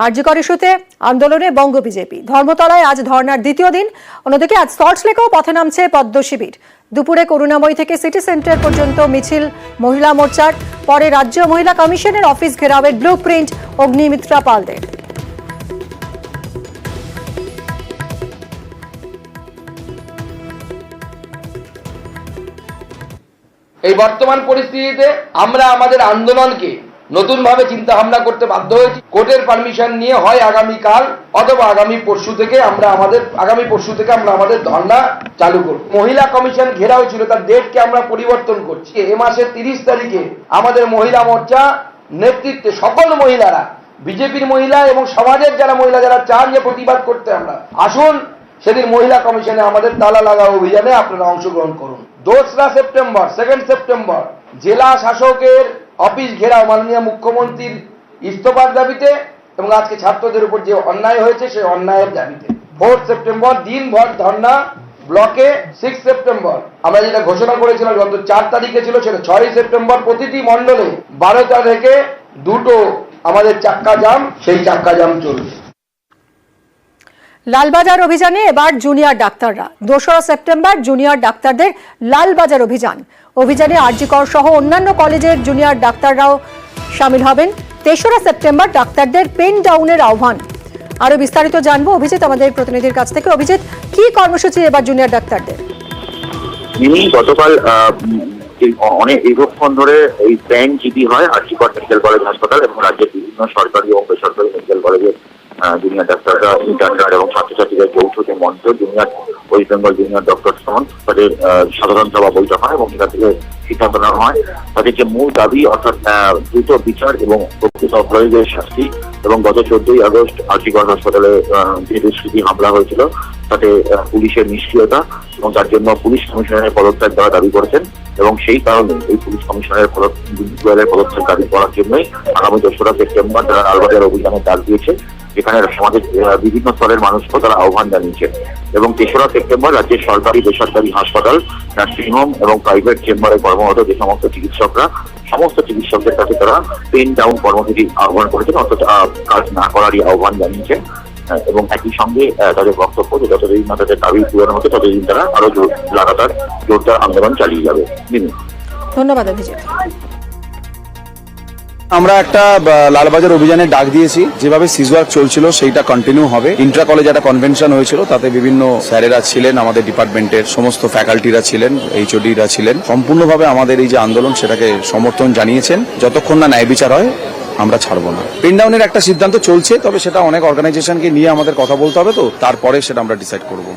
আরজিকর ইস্যুতে আন্দোলনে বঙ্গ বিজেপি। ধর্মতলায় আজ ধর্নার দ্বিতীয় দিন। অন্যদিকে আজ সল্টলেকেও পথে নামছে পদ্ম শিবির। দুপুরে করুণাময়ী থেকে সিটি সেন্টার পর্যন্ত মিছিল মহিলা মোর্চার। পরে রাজ্য মহিলা কমিশনের অফিস ঘেরাওয়ের ব্লু প্রিন্ট অগ্নিমিত্রা পালদের। এই বর্তমান পরিস্থিতিতে আমরা আমাদের আন্দোলনকে নতুন ভাবে চিন্তা ভাবনা করতে বাধ্য হয়েছি। কোর্টের পারমিশন নিয়ে হয় আগামীকাল অথবা আগামী পরশু থেকে আমরা আমাদের ধর্ণা চালু করব। মহিলা কমিশন ঘেরাও ছিল, তার ডেটকে আমরা পরিবর্তন করছি। এ মাসের 30 তারিখে আমাদের মহিলা মোর্চা নেতৃত্বে সকল মহিলারা, বিজেপির মহিলা এবং সমাজের যারা মহিলা যারা চান যে প্রতিবাদ করতে, আমরা আসুন সেদিন মহিলা কমিশনে আমাদের তালা লাগা অভিযানে আপনারা অংশগ্রহণ করুন। 2রা সেপ্টেম্বর 2 সেপ্টেম্বর জেলা শাসকের অফিস ঘেরাও মাননীয় মুখ্যমন্ত্রীর ইস্তফার দাবিতে এবং আজকে ছাত্রদের উপর যে অন্যায় হয়েছে সেই অন্যায়ের দাবিতে। 4 সেপ্টেম্বর দিনভর ধর্ণা ব্লকে। 6 সেপ্টেম্বর আমরা যেটা ঘোষণা করেছিলাম গত 4 তারিখে ছিল, সেটা 6 সেপ্টেম্বর প্রতিটি মণ্ডলে 12টা থেকে 2টো আমাদের চাক্কা জাম, সেই চাক্কা জাম চলবে। লালবাজার অভিযানে এবার জুনিয়র ডাক্তাররা। 2রা সেপ্টেম্বর জুনিয়র ডাক্তারদের লালবাজার অভিযানে আরজিকর সহ অন্যান্য কলেজের জুনিয়র ডাক্তাররাও সামিল হবেন। 3রা সেপ্টেম্বর ডাক্তারদের পেন ডাউনের আহ্বান। আরো বিস্তারিত জানবো অভিজিৎ আমাদের প্রতিনিধির কাছ থেকে। অভিজিৎ, কি কর্মসূচি এবার জুনিয়র ডাক্তারদের? গতকাল অনেক দীর্ঘক্ষণ ধরে এই প্যান জিপি হয় আরজিকর মেডিকেল কলেজ হাসপাতাল এবং রাজ্যের বিভিন্ন সরকারি এবং বেসরকারি মেডিকেল কলেজের জুনিয়র ডাক্তাররা, ইন্টার্নরা এবং ছাত্রছাত্রীদের যৌথ যে মঞ্চ junior West Bengal junior doctor সন, তাদের সাধারণ সভা বৈঠক হয় এবং সেটা থেকে সিদ্ধান্ত নেওয়া হয় তাদের যে মূল দাবি, অর্থাৎ দ্রুত বিচার এবং প্রকৃত অপরাধীদের শাস্তি। এবং গত 14ই আগস্ট আরজিকর হাসপাতালে যে দুষ্কৃতী হামলা হয়েছিল তাতে পুলিশের নিষ্ক্রিয়তা এবং তার জন্য পুলিশ কমিশনারের পদত্যাগ দেওয়া দাবি করেছেন এবং সেই কারণে এই পুলিশ কমিশনারের পদত্যাগ দাবি করার জন্যই আগামী 2রা সেপ্টেম্বর তারা লালবাজার অভিযানে ডাক দিয়েছে, যেখানে সমাজের বিভিন্ন স্তরের মানুষকে তারা আহ্বান জানিয়েছে। এবং 3রা সেপ্টেম্বর রাজ্যের সরকারি বেসরকারি হাসপাতাল, নার্সিংহোম এবং প্রাইভেট চেম্বারে কর্মরত যে সমস্ত চিকিৎসকদের কাছে তারা পেন ডাউন কর্মসূচি আহ্বান করেছেন, অর্থাৎ কাজ না করারই আহ্বান জানিয়েছেন। এবং একই সঙ্গে তাদের বক্তব্য যে যতদিন না তাদের দাবি পূরণ হচ্ছে ততদিন তারা আরো লাগাতার জোরদার আন্দোলন চালিয়ে যাবে। ধন্যবাদ অভিজিৎ। আমরা একটা লালবাজার অভিযানে ডাক দিয়েছি। যেভাবে সিজওয়ার্ক চলছিল সেইটা কন্টিনিউ হবে। ইন্ট্রা কলেজে একটা কনভেনশন হয়েছিল, তাতে বিভিন্ন স্যারেরা ছিলেন, আমাদের ডিপার্টমেন্টের সমস্ত ফ্যাকাল্টিরা ছিলেন, এইচওডিরা ছিলেন। সম্পূর্ণভাবে আমাদের এই যে আন্দোলন সেটাকে সমর্থন জানিয়েছেন। যতক্ষণ না ন্যায় বিচার হয় আমরা ছাড়বো না। পেন ডাউনের একটা সিদ্ধান্ত চলছে, তবে সেটা অনেক অর্গানাইজেশনকে নিয়ে আমাদের কথা বলতে হবে, তো তারপরে সেটা আমরা ডিসাইড করবো।